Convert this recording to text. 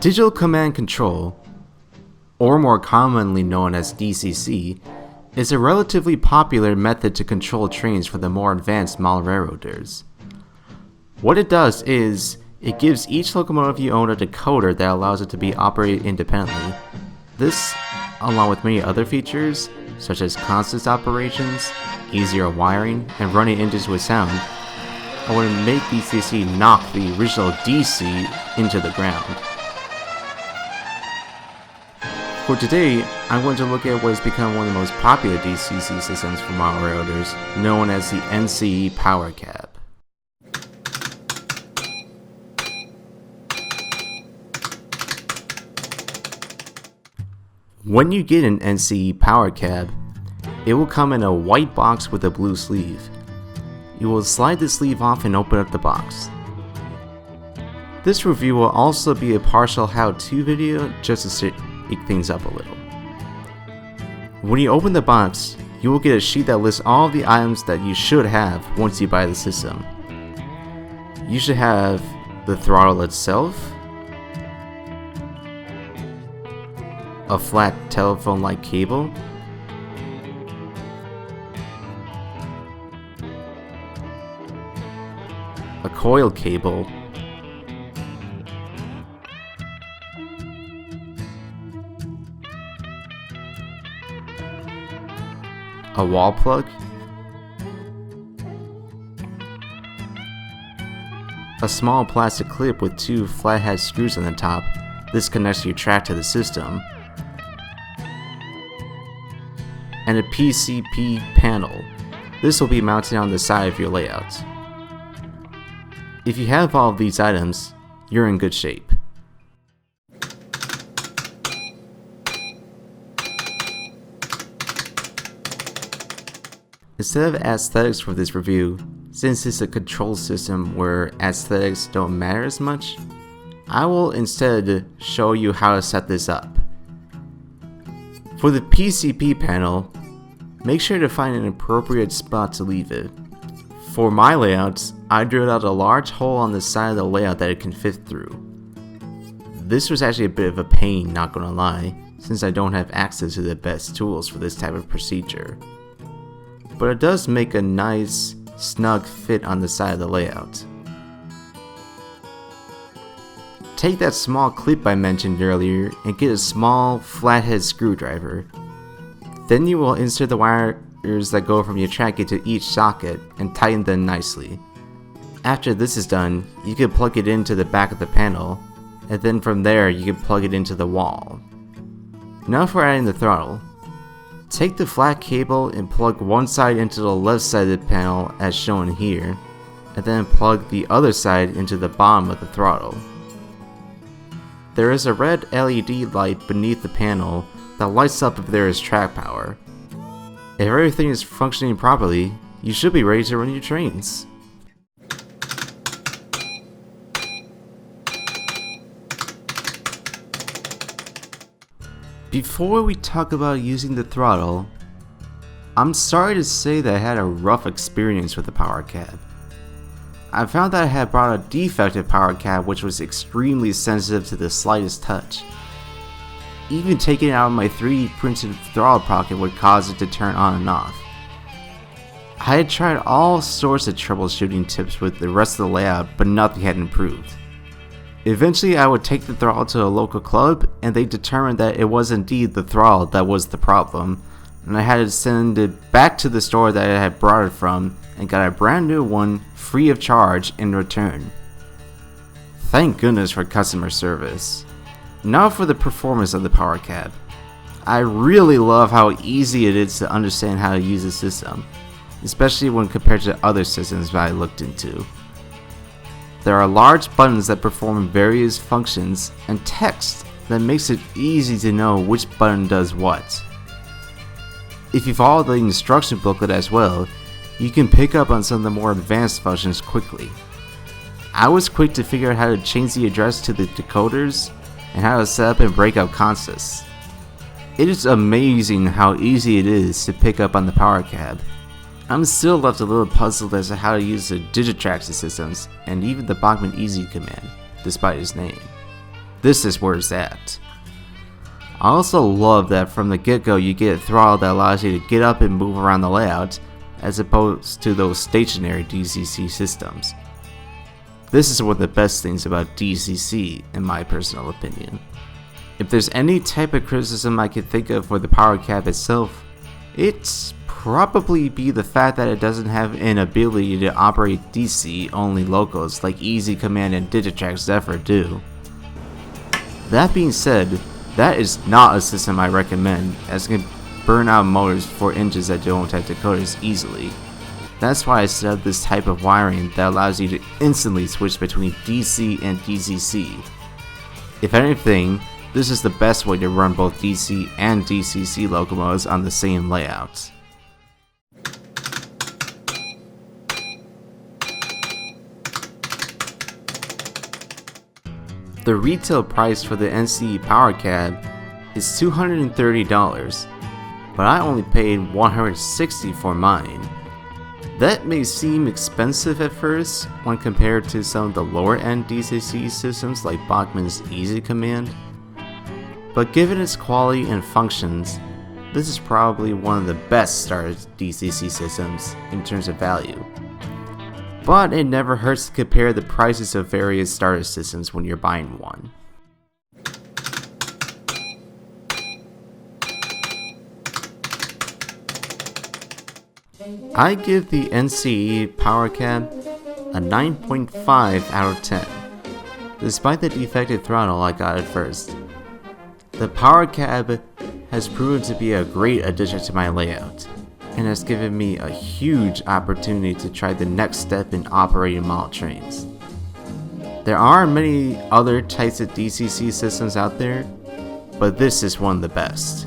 Digital Command Control, or more commonly known as DCC, is a relatively popular method to control trains for the more advanced model railroaders. What it does is, it gives each locomotive you own a decoder that allows it to be operated independently. This, along with many other features, such as constant operations, easier wiring, and running engines with sound, would make DCC knock the original DC into the ground. For today, I'm going to look at what has become one of the most popular DCC systems for model railroaders, known as the NCE Power Cab. When you get an NCE Power Cab, it will come in a white box with a blue sleeve. You will slide the sleeve off and open up the box. This review will also be a partial how-to video just to shake things up a little. When you open the box, you will get a sheet that lists all of the items that you should have once you buy the system. You should have the throttle itself, a flat telephone-like cable, a coiled cable, a wall plug, a small plastic clip with two flathead screws on the top. This connects your track to the system, and a PCP panel. This will be mounted on the side of your layout. If you have all of these items, you're in good shape. Instead of aesthetics for this review, since it's a control system where aesthetics don't matter as much, I will instead show you how to set this up. For the PCP panel, make sure to find an appropriate spot to leave it. For my layouts, I drilled out a large hole on the side of the layout that it can fit through. This was actually a bit of a pain, not gonna lie, since I don't have access to the best tools for this type of procedure. But it does make a nice, snug fit on the side of the layout. Take that small clip I mentioned earlier and get a small, flathead screwdriver. Then you will insert the wires that go from your track into each socket and tighten them nicely. After this is done, you can plug it into the back of the panel, and then from there you can plug it into the wall. Now for adding the throttle. Take the flat cable and plug one side into the left side of the panel as shown here, and then plug the other side into the bottom of the throttle. There is a red LED light beneath the panel that lights up if there is track power. If everything is functioning properly, you should be ready to run your trains. Before we talk about using the throttle, I'm sorry to say that I had a rough experience with the Power Cab. I found that I had bought a defective Power Cab which was extremely sensitive to the slightest touch. Even taking it out of my 3D printed throttle pocket would cause it to turn on and off. I had tried all sorts of troubleshooting tips with the rest of the layout, but nothing had improved. Eventually I would take the throttle to a local club, and they determined that it was indeed the throttle that was the problem, and I had to send it back to the store that I had brought it from, and got a brand new one free of charge in return. Thank goodness for customer service. Now for the performance of the Power Cab. I really love how easy it is to understand how to use the system, especially when compared to other systems that I looked into. There are large buttons that perform various functions and text that makes it easy to know which button does what. If you follow the instruction booklet as well, you can pick up on some of the more advanced functions quickly. I was quick to figure out how to change the address to the decoders and how to set up and break up consists. It is amazing how easy it is to pick up on the Power Cab. I'm still left a little puzzled as to how to use the Digitrax systems and even the Bachmann Easy command, despite its name. this is where it's at. I also love that from the get-go you get a throttle that allows you to get up and move around the layout, as opposed to those stationary DCC systems. This is one of the best things about DCC, in my personal opinion. If there's any type of criticism I could think of for the Power Cab itself, it's probably be the fact that it doesn't have an ability to operate DC only locos like Easy Command and Digitrax Zephyr do. That being said, that is not a system I recommend, as it can burn out motors for engines that don't have decoders easily. That's why I set up this type of wiring that allows you to instantly switch between DC and DCC. If anything, this is the best way to run both DC and DCC locomotives on the same layout. The retail price for the NCE Power Cab is $230, but I only paid $160 for mine. That may seem expensive at first when compared to some of the lower end DCC systems like Bachmann's Easy Command, but given its quality and functions, this is probably one of the best starter DCC systems in terms of value. But it never hurts to compare the prices of various starter systems when you're buying one. I give the NCE Power Cab a 9.5 out of 10, despite the defective throttle I got at first. The Power Cab has proven to be a great addition to my layout, and has given me a huge opportunity to try the next step in operating model trains. There are many other types of DCC systems out there, but this is one of the best.